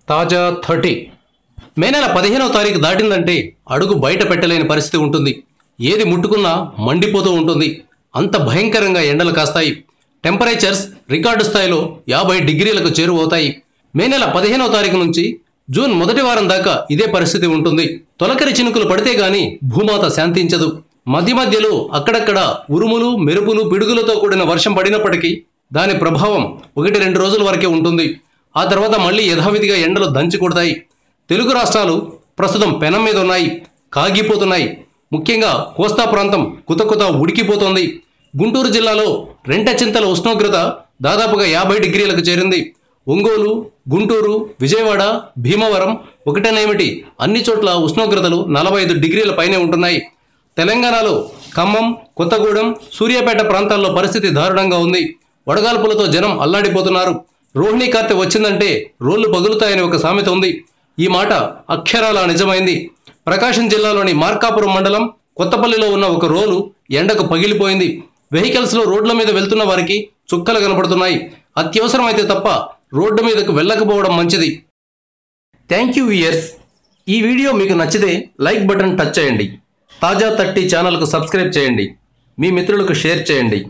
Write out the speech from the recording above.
తాజా 30 మే నెల 15వ తారీఖు దాటిందంటే అడుగు బయట పెట్టలేని పరిస్థితి ఉంటుంది. ఏది ముట్టుకున్నా మండిపోతూ ఉంటుంది. అంత భయంకరంగా ఎండలు కాస్తాయి. టెంపరేచర్స్ రికార్డు స్థాయిలో 50 డిగ్రీలకు చేరువవుతాయి. మే నెల 15వ తారీఖు నుంచి జూన్ మొదటి వారం దాకా ఇదే పరిస్థితి ఉంటుంది. తొలకరి చినుకులు పడితే గాని భూమాత శాంతించదు. మధ్య మధ్యలో అక్కడక్కడ ఉరుములు, మెరుపులు, పిడుగులతో కూడిన వర్షం పడినప్పటికీ దాని ప్రభావం 1-2 రోజుల వరకే ఉంటుంది. ఆ తర్వాత మళ్ళీ యథావిధిగా ఎండలు దంచి కొడతాయి. తెలుగు రాష్ట్రాలు ప్రస్తుతం పెనం మీద ఉన్నాయి, కాగిపోతున్నాయి. ముఖ్యంగా కోస్తా ప్రాంతం కుతకుత ఉడికిపోతోంది. గుంటూరు జిల్లాలో రెంటచింతల ఉష్ణోగ్రత దాదాపుగా 50 డిగ్రీలకు చేరింది. ఒంగోలు, గుంటూరు, విజయవాడ, భీమవరం ఒకటేనేమిటి అన్ని చోట్ల ఉష్ణోగ్రతలు 45 డిగ్రీల పైనే ఉంటున్నాయి. తెలంగాణలో ఖమ్మం, కొత్తగూడెం, సూర్యాపేట ప్రాంతాల్లో పరిస్థితి దారుణంగా ఉంది. వడగాల్పులతో జనం అల్లాడిపోతున్నారు. రోహిణీ కార్తె వచ్చిందంటే రోళ్లు పగులుతాయని ఒక సామెత ఉంది. ఈ మాట అక్షరాలా నిజమైంది. ప్రకాశం జిల్లాలోని మార్కాపురం మండలం కొత్తపల్లిలో ఉన్న ఒక రోలు ఎండకు పగిలిపోయింది. వెహికల్స్లో రోడ్ల మీద వెళ్తున్న వారికి చుక్కలు కనపడుతున్నాయి. అత్యవసరమైతే తప్ప రోడ్డు మీదకు వెళ్ళకపోవడం మంచిది. Thank you viewers. ఈ వీడియో మీకు నచ్చితే లైక్ బటన్ టచ్ చేయండి. తాజా 30 ఛానల్కు సబ్స్క్రైబ్ చేయండి. మీ మిత్రులకు షేర్ చేయండి.